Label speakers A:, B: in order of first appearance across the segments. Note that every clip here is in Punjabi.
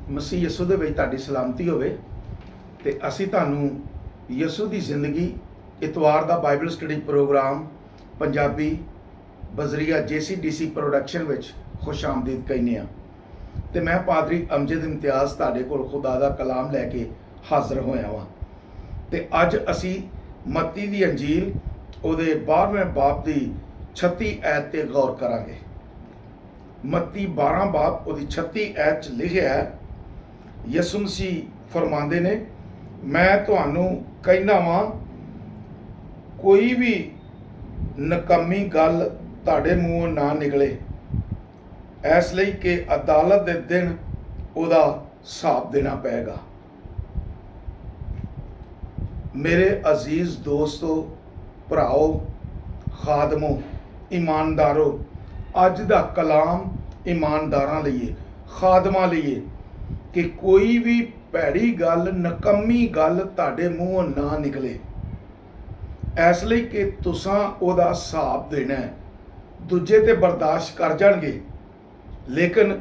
A: ਮਸੀਹ ਯਸੂ ਦੇ ਵਿੱਚ ਤੁਹਾਡੀ ਸਲਾਮਤੀ ਹੋਵੇ ਤੇ ਅਸੀਂ ਤੁਹਾਨੂੰ ਯਸੂ ਦੀ ਜ਼ਿੰਦਗੀ ਇਤਵਾਰ ਦਾ ਬਾਈਬਲ ਸਟੱਡੀ ਪ੍ਰੋਗਰਾਮ ਪੰਜਾਬੀ ਬਜ਼ਰੀਆ JCDC ਪ੍ਰੋਡਕਸ਼ਨ ਵਿੱਚ ਖੁਸ਼ ਆਮਦੀਦ ਕਹਿੰਦੇ ਹਾਂ ਤੇ ਮੈਂ ਪਾਦਰੀ ਅਮਜਦ ਇਮਤਿਆਜ਼ ਤੁਹਾਡੇ ਕੋਲ ਖੁਦਾ ਦਾ ਕਲਾਮ ਲੈ ਕੇ ਹਾਜ਼ਰ ਹੋਇਆ ਹਾਂ ਤੇ ਅੱਜ ਅਸੀਂ ਮੱਤੀ ਦੀ ਅੰਜੀਲ ਉਹਦੇ 12ਵੇਂ ਬਾਬ ਦੀ 36 ਐਤ ਤੇ ਗੌਰ ਕਰਾਂਗੇ। ਮੱਤੀ 12 ਬਾਬ ਉਹਦੀ 36 ਐਤ 'ਚ ਲਿਖਿਆ ਹੈ, ਯਿਸੂ ਮਸੀਹ ਫਰਮਾਉਂਦੇ ਨੇ, ਮੈਂ ਤੁਹਾਨੂੰ ਕਹਿੰਦਾ ਵਾਂ ਕੋਈ ਵੀ ਨਕੰਮੀ ਗੱਲ ਤੁਹਾਡੇ ਮੂੰਹੋਂ ਨਾ ਨਿਕਲੇ, ਇਸ ਲਈ ਕਿ ਅਦਾਲਤ ਦੇ ਦਿਨ ਉਹਦਾ ਹਿਸਾਬ ਦੇਣਾ ਪਏਗਾ। ਮੇਰੇ ਅਜ਼ੀਜ਼ ਦੋਸਤੋ, ਭਰਾਓ, ਖਾਦਮੋ, ਈਮਾਨਦਾਰੋ, ਅੱਜ ਦਾ ਕਲਾਮ ਈਮਾਨਦਾਰਾਂ ਲਈ, ਖਾਦਮਾਂ ਲਈ ਕਿ ਕੋਈ ਵੀ ਭੈੜੀ ਗੱਲ, ਨਕੰਮੀ ਗੱਲ ਤੁਹਾਡੇ ਮੂੰਹੋਂ ਨਾ ਨਿਕਲੇ, ਇਸ ਲਈ ਕਿ ਤੁਸਾਂ ਉਹਦਾ ਹਿਸਾਬ ਦੇਣਾ ਹੈ। ਦੂਜੇ ਤੇ ਬਰਦਾਸ਼ਤ ਕਰ ਜਾਣਗੇ ਲੇਕਿਨ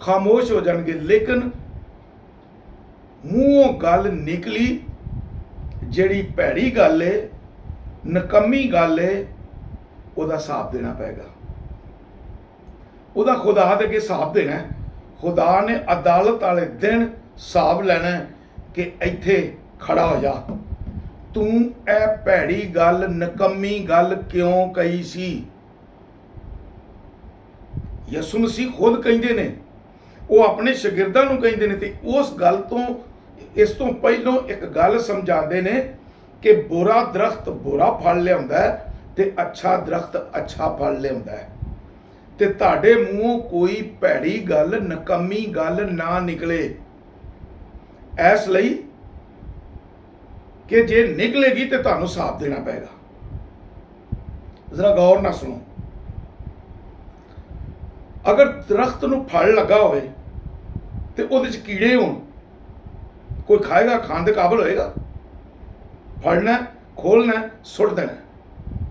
A: ਖਾਮੋਸ਼ ਹੋ ਜਾਣਗੇ, ਲੇਕਿਨ ਮੂੰਹੋਂ ਗੱਲ ਨਿਕਲੀ ਜਿਹੜੀ ਭੈੜੀ ਗੱਲ ਏ, ਨਕੰਮੀ ਗੱਲ ਏ, ਉਹਦਾ ਹਿਸਾਬ ਦੇਣਾ ਪਏਗਾ। ਉਹਦਾ ਖੁਦਾ ਦੇ ਅੱਗੇ ਹਿਸਾਬ ਦੇਣਾ। ਖੁਦਾ ਨੇ ਅਦਾਲਤ ਵਾਲੇ ਦਿਨ ਹਿਸਾਬ ਲੈਣਾ ਕਿ ਇੱਥੇ ਖੜਾ ਹੋ ਜਾ, ਤੂੰ ਇਹ ਭੈੜੀ ਗੱਲ, ਨਕੰਮੀ ਗੱਲ ਕਿਉਂ ਕਹੀ ਸੀ। ਯਿਸੂ ਮਸੀਹ ਖੁਦ ਕਹਿੰਦੇ ਨੇ, ਉਹ ਆਪਣੇ ਸ਼ਾਗਿਰਦਾਂ ਨੂੰ ਕਹਿੰਦੇ ਨੇ, ਤੇ ਉਸ ਗੱਲ ਤੋਂ, ਇਸ ਤੋਂ ਪਹਿਲਾਂ ਇੱਕ ਗੱਲ ਸਮਝਾਉਂਦੇ ਨੇ ਕਿ ਬੁਰਾ ਦਰਖਤ ਬੁਰਾ ਫਲ ਲਿਆਉਂਦਾ ਹੈ ਤੇ ਅੱਛਾ ਦਰਖਤ ਅੱਛਾ ਫਲ ਲਿਆਉਂਦਾ ਹੈ। ਤੇ ਤੁਹਾਡੇ ਮੂੰਹੋਂ ਕੋਈ ਭੈੜੀ ਗੱਲ, ਨਕੰਮੀ ਗੱਲ ਨਾ ਨਿਕਲੇ, ਇਸ ਲਈ ਕਿ ਜੇ ਨਿਕਲੇਗੀ ਤੇ ਤੁਹਾਨੂੰ ਹਿਸਾਬ ਦੇਣਾ ਪਏਗਾ। ਜ਼ਰਾ ਗੌਰ ਨਾਲ ਸੁਣੋ। ਅਗਰ ਦਰਖਤ ਨੂੰ ਫਲ ਲੱਗਾ ਹੋਵੇ ਤੇ ਉਹਦੇ 'ਚ ਕੀੜੇ ਹੋਣ, ਕੋਈ ਖਾਏਗਾ? ਖਾਣ ਦੇ ਕਾਬਲ ਹੋਏਗਾ? ਫੜਨਾ, ਖੋਲਣਾ, ਸੁੱਟ ਦੇਣਾ,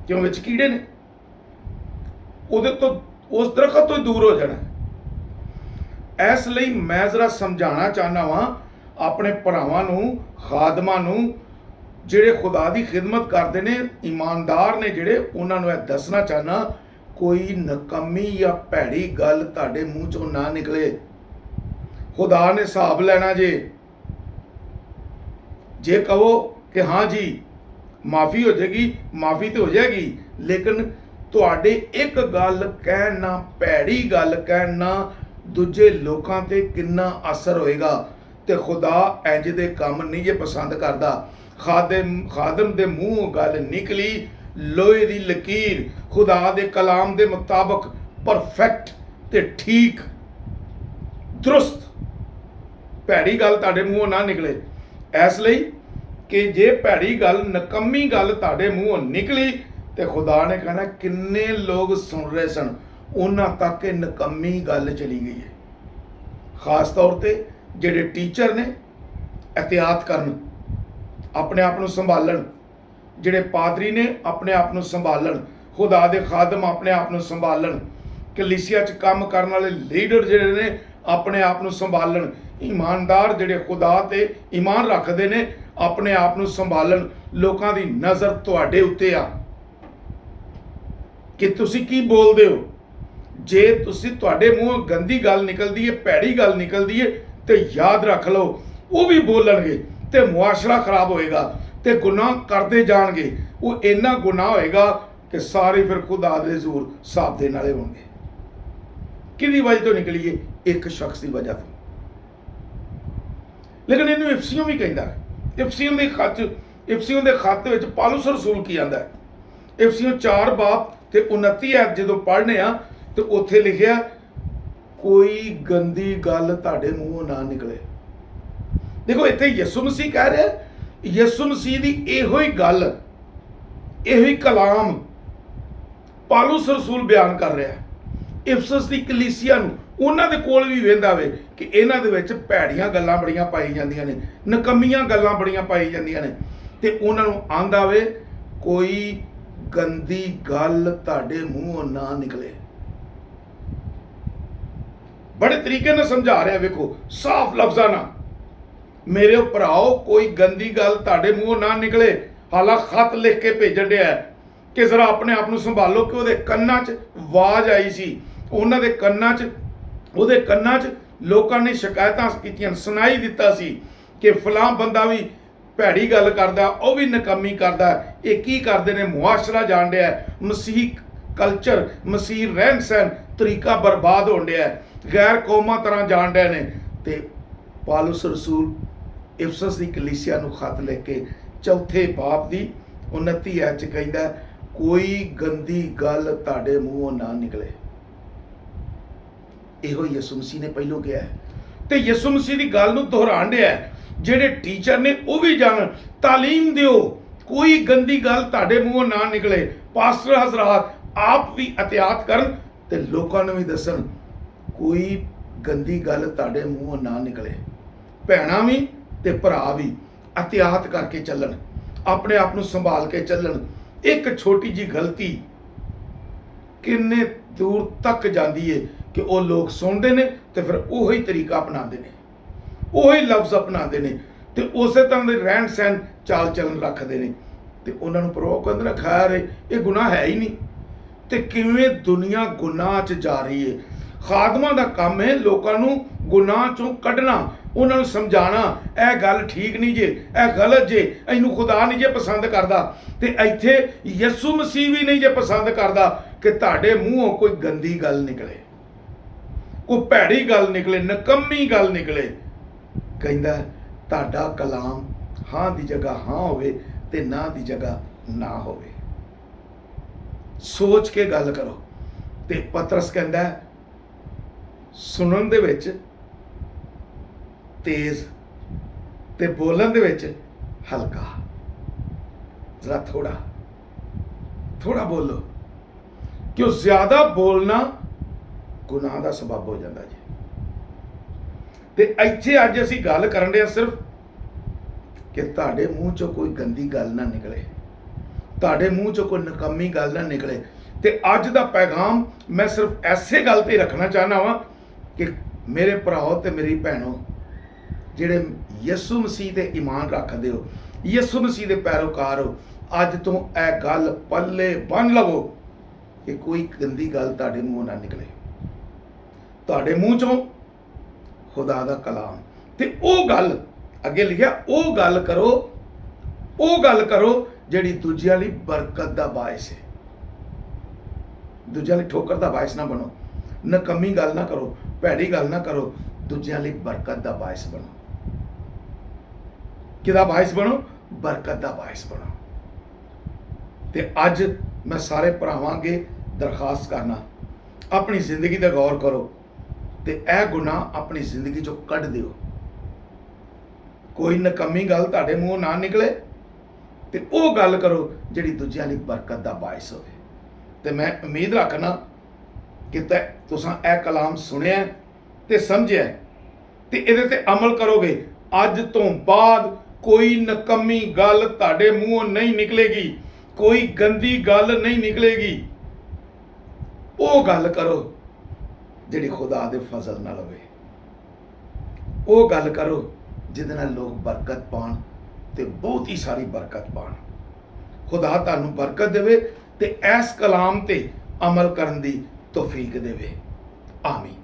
A: ਕਿਉਂ? ਵਿੱਚ ਕੀੜੇ ਨੇ, ਉਹਦੇ ਤੋਂ, ਉਸ ਦਰਖਤ ਤੋਂ ਦੂਰ ਹੋ ਜਾਣਾ। ਇਸ ਲਈ ਮੈਂ ਜ਼ਰਾ ਸਮਝਾਉਣਾ ਚਾਹੁੰਦਾ ਵਾਂ ਆਪਣੇ ਭਰਾਵਾਂ ਨੂੰ, ਖਾਦਮਾਂ ਨੂੰ, ਜਿਹੜੇ ਖੁਦਾ ਦੀ ਖਿਦਮਤ ਕਰਦੇ ਨੇ, ਇਮਾਨਦਾਰ ਨੇ ਜਿਹੜੇ, ਉਹਨਾਂ ਨੂੰ ਇਹ ਦੱਸਣਾ ਚਾਹੁੰਦਾ, ਕੋਈ ਨਕੰਮੀ ਜਾਂ ਭੈੜੀ ਗੱਲ ਤੁਹਾਡੇ ਮੂੰਹ ਚੋਂ ਨਾ ਨਿਕਲੇ। ਖੁਦਾ ਨੇ ਹਿਸਾਬ ਲੈਣਾ। ਜੇ ਕਹੋ ਕਿ ਹਾਂ ਜੀ ਮਾਫੀ ਹੋ ਜਾਏਗੀ, ਮਾਫੀ ਤੇ ਹੋ ਜਾਏਗੀ, ਲੇਕਿਨ ਤੁਹਾਡੇ ਇੱਕ ਗੱਲ ਕਹਿਣ ਨਾਲ, ਭੈੜੀ ਗੱਲ ਕਹਿਣ ਨਾਲ ਦੂਜੇ ਲੋਕਾਂ ਤੇ ਕਿੰਨਾ ਅਸਰ ਹੋਏਗਾ। ਤੇ ਖੁਦਾ ਇੰਜ ਦੇ ਕੰਮ ਨਹੀਂ ਜੇ ਪਸੰਦ ਕਰਦਾ। ਖਾਦਮ ਦੇ ਮੂੰਹੋਂ ਗੱਲ ਨਿਕਲੀ, ਲੋਹੇ ਦੀ ਲਕੀਰ, ਖੁਦਾ ਦੇ ਕਲਾਮ ਦੇ ਮੁਤਾਬਕ ਪਰਫੈਕਟ ਤੇ ਠੀਕ, ਦਰੁਸਤ, ਭੈੜੀ ਗੱਲ ਤੁਹਾਡੇ ਮੂੰਹੋਂ ਨਾ ਨਿਕਲੇ। ਇਸ ਲਈ ਕਿ ਜੇ ਭੈੜੀ ਗੱਲ, ਨਕੰਮੀ ਗੱਲ ਤੁਹਾਡੇ ਮੂੰਹੋਂ ਨਿਕਲੀ ਤੇ ਖੁਦਾ ਨੇ ਕਹਿਣਾ, ਕਿੰਨੇ ਲੋਕ ਸੁਣ ਰਹੇ ਸਨ, ਉਹਨਾਂ ਤੱਕ ਇਹ ਨਕੰਮੀ ਗੱਲ ਚਲੀ ਗਈ ਹੈ। ਖਾਸ ਤੌਰ ਤੇ ਜਿਹੜੇ ਟੀਚਰ ਨੇ, ਇਹਤਿਆਤ ਕਰਨ, ਆਪਣੇ ਆਪ ਨੂੰ ਸੰਭਾਲਣ। ਜਿਹੜੇ ਪਾਦਰੀ ਨੇ, ਆਪਣੇ ਆਪ ਨੂੰ ਸੰਭਾਲਣ। ਖੁਦਾ ਦੇ ਖਾਦਮ ਆਪਣੇ ਆਪ ਨੂੰ ਸੰਭਾਲਣ। ਕਲੀਸਿਆ 'ਚ ਕੰਮ ਕਰਨ ਵਾਲੇ ਲੀਡਰ ਜਿਹੜੇ ਨੇ, ਆਪਣੇ ਆਪ ਨੂੰ ਸੰਭਾਲਣ। ਇਮਾਨਦਾਰ ਜਿਹੜੇ ਖੁਦਾ ਤੇ ਈਮਾਨ ਰੱਖਦੇ ਨੇ, ਆਪਣੇ ਆਪ ਨੂੰ ਸੰਭਾਲਣ। ਲੋਕਾਂ ਦੀ ਨਜ਼ਰ ਤੁਹਾਡੇ ਉੱਤੇ ਆ ਕਿ ਤੁਸੀਂ ਕੀ ਬੋਲਦੇ ਹੋ। ਜੇ ਤੁਹਾਡੇ ਮੂੰਹੋਂ ਗੰਦੀ ਗੱਲ ਨਿਕਲਦੀ ਹੈ, ਭੈੜੀ ਗੱਲ ਨਿਕਲਦੀ ਹੈ, ਤੇ ਯਾਦ ਰੱਖ ਲਓ ਉਹ ਵੀ ਬੋਲਣਗੇ ਤੇ ਮੁਆਸ਼ਰਾ ਖਰਾਬ ਹੋਏਗਾ ਤੇ ਗੁਨਾਹ ਕਰਦੇ ਜਾਣਗੇ। ਉਹ ਇੰਨਾ ਗੁਨਾਹ ਹੋਏਗਾ ਕਿ ਸਾਰੇ ਫਿਰ ਖੁਦਾ ਦੇ ਜ਼ੂਰ ਹਿਸਾਬ ਦੇਣ ਵਾਲੇ ਹੋਣਗੇ। ਕਿਹਦੀ ਵਜ੍ਹਾ ਤੋਂ ਨਿਕਲੀ ਹੈ? ਇੱਕ ਸ਼ਖਸ ਦੀ ਵਜ੍ਹਾ ਤੋਂ। ਲੇਕਿਨ ਇਹਨੂੰ ਇਫਸੀਓਂ ਵੀ ਕਹਿੰਦਾ। ਇਫਸੀਓਂ ਦੇ ਖੱਤ ਵਿੱਚ ਪਾਲੂਸ ਰਸੂਲ ਕੀ ਆਂਦਾ ਹੈ? ਇਫਸੀਓਂ 4 ਬਾਬ ਤੇ 29 ਐਤ ਜਦੋਂ ਪੜ੍ਹਨੇ ਆ ਤੇ ਉੱਥੇ ਲਿਖਿਆ, ਕੋਈ ਗੰਦੀ ਗੱਲ ਤੁਹਾਡੇ ਮੂੰਹੋਂ ਨਾ ਨਿਕਲੇ। ਦੇਖੋ, ਇੱਥੇ ਯਿਸੂ ਮਸੀਹ ਕਹਿ ਰਿਹਾ, ਯਿਸੂ ਮਸੀਹ ਦੀ ਇਹੋ ਹੀ ਗੱਲ, ਇਹੋ ਹੀ ਕਲਾਮ ਪਾਲੂਸ ਰਸੂਲ ਬਿਆਨ ਕਰ ਰਿਹਾ ਇਫਸਸ ਦੀ ਕਲੀਸਿਆ ਨੂੰ। ਉਹਨਾਂ ਦੇ ਕੋਲ ਵੀ ਵੇਂਦਾ ਵੇ ਕਿ ਇਹਨਾਂ ਦੇ ਵਿੱਚ ਭੈੜੀਆਂ ਗੱਲਾਂ ਬੜੀਆਂ ਪਾਈ ਜਾਂਦੀਆਂ ਨੇ, ਨਕੰਮੀਆਂ ਗੱਲਾਂ ਬੜੀਆਂ ਪਾਈ ਜਾਂਦੀਆਂ ਨੇ, ਤੇ ਉਹਨਾਂ ਨੂੰ ਆਂਦਾ ਵੇ ਕੋਈ ਗੰਦੀ ਗੱਲ ਤੁਹਾਡੇ ਮੂੰਹੋਂ ਨਾ ਨਿਕਲੇ। ਬੜੇ ਤਰੀਕੇ ਨਾਲ ਸਮਝਾ ਰਿਹਾ, ਵੇਖੋ ਸਾਫ਼ ਲਫ਼ਜ਼ਾਂ ਨਾਲ, ਮੇਰੇ ਭਰਾਓ ਕੋਈ ਗੰਦੀ ਗੱਲ ਤੁਹਾਡੇ ਮੂੰਹੋਂ ਨਾ ਨਿਕਲੇ। ਹਾਲਾ ਖਤ ਲਿਖ ਕੇ ਭੇਜਣ ਡਿਆ ਕਿ ਜ਼ਰਾ ਆਪਣੇ ਆਪ ਨੂੰ ਸੰਭਾਲੋ, ਕਿ ਉਹਦੇ ਕੰਨਾਂ 'ਚ ਆਵਾਜ਼ ਆਈ ਸੀ, ਉਹਨਾਂ ਦੇ ਕੰਨਾਂ 'ਚ, ਉਹਦੇ ਕੰਨਾਂ 'ਚ ਲੋਕਾਂ ਨੇ ਸ਼ਿਕਾਇਤਾਂ ਕੀਤੀਆਂ, ਸੁਣਾਈ ਦਿੱਤਾ ਸੀ ਕਿ ਫਲਾਂ ਬੰਦਾ ਵੀ ਭੈੜੀ ਗੱਲ ਕਰਦਾ, ਉਹ ਵੀ ਨਕਮੀ ਕਰਦਾ। ਇਹ ਕੀ ਕਰਦੇ ਨੇ? ਮੁਆਸ਼ਰਾ ਜਾਣ ਡਿਆ, ਮਸੀਹ ਕਲਚਰ, ਮਸੀਹ ਰਹਿਣ ਸਹਿਣ ਤਰੀਕਾ ਬਰਬਾਦ ਹੋਣ ਡਿਆ, ਗੈਰ ਕੌਮਾਂ ਤਰ੍ਹਾਂ ਜਾਣ ਡਿਆ ਨੇ। ਤੇ ਪਾਲੂਸ ਰਸੂਲ ਇਫਸਸ ਦੀ ਕਲੀਸਿਆ ਨੂੰ ਖਤ ਲਿਖ ਕੇ ਚੌਥੇ ਬਾਬ ਦੀ 29 ਐਚ 'ਚ ਕਹਿੰਦਾ, ਕੋਈ ਗੰਦੀ ਗੱਲ ਤੁਹਾਡੇ ਮੂੰਹੋਂ ਨਾ ਨਿਕਲੇ। ਇਹੋ ਯਿਸੂ ਮਸੀਹ ਨੇ ਪਹਿਲੋਂ ਕਿਹਾ ਹੈ, ਤੇ ਯਿਸੂ ਮਸੀਹ ਦੀ ਗੱਲ ਨੂੰ ਦੁਹਰਾਉਣ ਡਿਆ। ਜਿਹੜੇ ਟੀਚਰ ਨੇ ਉਹ ਵੀ ਜਾਣਨ, ਤਾਲੀਮ ਦਿਓ, ਕੋਈ ਗੰਦੀ ਗੱਲ ਤੁਹਾਡੇ ਮੂੰਹੋਂ ਨਾ ਨਿਕਲੇ। ਪਾਸਟਰ ਹਜ਼ਰਾਤ ਆਪ ਵੀ ਅਹਤਿਆਤ ਕਰਨ ਤੇ ਲੋਕਾਂ ਨੂੰ ਵੀ ਦੱਸਣ, ਕੋਈ ਗੰਦੀ ਗੱਲ ਤੁਹਾਡੇ ਮੂੰਹੋਂ ਨਾ ਨਿਕਲੇ। ਭੈਣਾਂ ਵੀ ਤੇ ਭਰਾ ਵੀ ਅਹਤਿਆਤ ਕਰਕੇ ਚੱਲਣ, ਆਪਣੇ ਆਪ ਨੂੰ ਸੰਭਾਲ ਕੇ ਚੱਲਣ। ਇੱਕ ਛੋਟੀ ਜੀ ਗਲਤੀ ਕਿੰਨੇ ਦੂਰ ਤੱਕ ਜਾਂਦੀ ਏ ਕਿ ਉਹ ਲੋਕ ਸੁਣਦੇ ਨੇ ਤੇ ਫਿਰ ਉਹੀ ਤਰੀਕਾ ਅਪਣਾਉਂਦੇ ਨੇ, ਉਹੀ ਲਫ਼ਜ਼ ਅਪਣਾਉਂਦੇ ਨੇ ਤੇ ਉਸੇ ਤਰ੍ਹਾਂ ਦੇ ਰਹਿਣ ਸਹਿਣ ਚਾਲ ਚੱਲਣ ਰੱਖਦੇ ਨੇ। ਤੇ ਉਹਨਾਂ ਨੂੰ ਪ੍ਰਭੂ ਕਹਿੰਦੇ ਨੇ, ਖੈਰ ਇਹ ਗੁਨਾਹ ਹੈ ਹੀ ਨਹੀਂ। ਤੇ ਕਿਵੇਂ ਦੁਨੀਆ ਗੁਨਾਹ 'ਚ ਜਾ ਰਹੀ ਏ। ਖਾਦਮਾਂ ਦਾ ਕੰਮ ਹੈ ਲੋਕਾਂ ਨੂੰ ਗੁਨਾਹ 'ਚੋਂ ਕੱਢਣਾ, ਉਹਨਾਂ ਨੂੰ ਸਮਝਾਉਣਾ, ਇਹ ਗੱਲ ਠੀਕ ਨਹੀਂ ਜੇ, ਇਹ ਗਲਤ ਜੇ, ਇਹਨੂੰ ਖੁਦਾ ਨਹੀਂ ਜੇ ਪਸੰਦ ਕਰਦਾ। ਤੇ ਇੱਥੇ ਯਿਸੂ ਮਸੀਹ ਵੀ ਨਹੀਂ ਜੇ ਪਸੰਦ ਕਰਦਾ ਕਿ ਤੁਹਾਡੇ ਮੂੰਹੋਂ ਕੋਈ ਗੰਦੀ ਗੱਲ ਨਿਕਲੇ, ਕੋਈ ਭੈੜੀ ਗੱਲ ਨਿਕਲੇ, ਨਕੰਮੀ ਗੱਲ ਨਿਕਲੇ। ਕਹਿੰਦਾ ਤੁਹਾਡਾ ਕਲਾਮ ਹਾਂ ਦੀ ਜਗ੍ਹਾ ਹਾਂ ਹੋਵੇ ਤੇ ਨਾ ਦੀ ਜਗ੍ਹਾ ਨਾ ਹੋਵੇ। ਸੋਚ ਕੇ ਗੱਲ ਕਰੋ। ਤੇ ਪਤਰਸ ਕਹਿੰਦਾ ਸੁਣਨ ਦੇ ਵਿੱਚ ਤੇਜ਼ ਤੇ ਬੋਲਣ ਦੇ ਵਿੱਚ ਹਲਕਾ। ਜ਼ਰਾ ਥੋੜਾ ਬੋਲੋ, ਕਿਉਂ ਜ਼ਿਆਦਾ ਬੋਲਣਾ ਗੁਨਾਹ ਦਾ ਸਬਬ ਹੋ ਜਾਂਦਾ ਜੀ। ਤੇ ਇੱਥੇ ਅੱਜ ਅਸੀਂ ਗੱਲ ਕਰਨ ਦੇ ਸਿਰਫ ਕਿ ਤੁਹਾਡੇ ਮੂੰਹ ਚੋਂ ਕੋਈ ਗੰਦੀ ਗੱਲ ਨਾ ਨਿਕਲੇ, ਤੁਹਾਡੇ ਮੂੰਹ ਚੋਂ ਕੋਈ ਨਕੰਮੀ ਗੱਲ ਨਾ ਨਿਕਲੇ। ਤੇ ਅੱਜ ਦਾ ਪੈਗਾਮ ਮੈਂ ਸਿਰਫ ਐਸੇ ਗੱਲ ਤੇ ਰੱਖਣਾ ਚਾਹੁੰਦਾ ਵਾਂ ਕਿ ਮੇਰੇ ਭਰਾਓ ਤੇ ਮੇਰੀ ਭੈਣੋ, ਜਿਹੜੇ ਯਿਸੂ ਮਸੀਹ ਤੇ ਈਮਾਨ ਰੱਖਦੇ ਹੋ, ਯਿਸੂ ਮਸੀਹ ਦੇ ਪੈਰੋਕਾਰ ਹੋ, ਅੱਜ ਤੋਂ ਇਹ ਗੱਲ ਪੱਲੇ ਬੰਨ ਲਵੋ ਕਿ ਕੋਈ ਗੰਦੀ ਗੱਲ ਤੁਹਾਡੇ ਮੂੰਹੋਂ ਨਾ ਨਿਕਲੇ। ਤੁਹਾਡੇ ਮੂੰਹ ਚੋਂ ਖੁਦਾ ਦਾ ਕਲਾਮ ਤੇ ਉਹ ਗੱਲ ਅੱਗੇ ਲਿਖਿਆ, ਉਹ ਗੱਲ ਕਰੋ ਜਿਹੜੀ ਦੂਜਿਆਂ ਲਈ ਬਰਕਤ ਦਾ ਬਾਇਸ ਹੈ। ਦੂਜਿਆਂ ਲਈ ਠੋਕਰ ਦਾ ਬਾਇਸ ਨਾ ਬਣੋ, ਨਕੰਮੀ ਗੱਲ ਨਾ ਕਰੋ, ਭੈੜੀ ਗੱਲ ਨਾ ਕਰੋ, ਦੂਜਿਆਂ ਲਈ ਬਰਕਤ ਦਾ ਬਾਇਸ ਬਣੋ। ਕਿਹਦਾ ਬਾਇਸ ਬਣੋ? ਬਰਕਤ ਦਾ ਬਾਇਸ ਬਣੋ। ਤੇ ਅੱਜ ਮੈਂ ਸਾਰੇ ਭਰਾਵਾਂ ਅੱਗੇ ਦਰਖਾਸਤ ਕਰਨਾ, ਆਪਣੀ ਜ਼ਿੰਦਗੀ ਦਾ ਗੌਰ ਕਰੋ ਤੇ ਇਹ ਗੁਨਾਹ ਆਪਣੀ ਜ਼ਿੰਦਗੀ ਚੋਂ ਕੱਢ ਦਿਓ। ਕੋਈ ਨਕੰਮੀ ਗੱਲ ਤੁਹਾਡੇ ਮੂੰਹੋਂ ਨਾ ਨਿਕਲੇ ਤੇ ਉਹ ਗੱਲ ਕਰੋ ਜਿਹੜੀ ਦੂਜਿਆਂ ਲਈ ਬਰਕਤ ਦਾ ਬਾਇਸ ਹੋਵੇ। ਤੇ ਮੈਂ ਉਮੀਦ ਰੱਖਣਾ ਕਿ ਤੁਸੀਂ ਇਹ ਕਲਾਮ ਸੁਣਿਆ ਤੇ ਸਮਝਿਆ ਤੇ ਇਹਦੇ ਤੇ ਅਮਲ ਕਰੋਗੇ। ਅੱਜ ਤੋਂ ਬਾਅਦ ਕੋਈ ਨਕੰਮੀ ਗੱਲ ਤੁਹਾਡੇ ਮੂੰਹੋਂ ਨਹੀਂ ਨਿਕਲੇਗੀ, ਕੋਈ ਗੰਦੀ ਗੱਲ ਨਹੀਂ ਨਿਕਲੇਗੀ। ਉਹ ਗੱਲ ਕਰੋ ਜਿਹੜੀ ਖੁਦਾ ਦੇ ਫਜ਼ਲ ਨਾਲ ਹੋਵੇ। ਉਹ ਗੱਲ ਕਰੋ ਜਿਹਦੇ ਨਾਲ ਲੋਕ ਬਰਕਤ ਪਾਉਣ ਤੇ ਬਹੁਤ ਹੀ ਸਾਰੀ ਬਰਕਤ ਪਾਉਣ। ਖੁਦਾ ਤੁਹਾਨੂੰ ਬਰਕਤ ਦੇਵੇ ਤੇ ਇਸ ਕਲਾਮ ਤੇ ਅਮਲ ਕਰਨ ਦੀ ਤੌਫੀਕ ਦੇਵੇ। ਆਮੀਨ।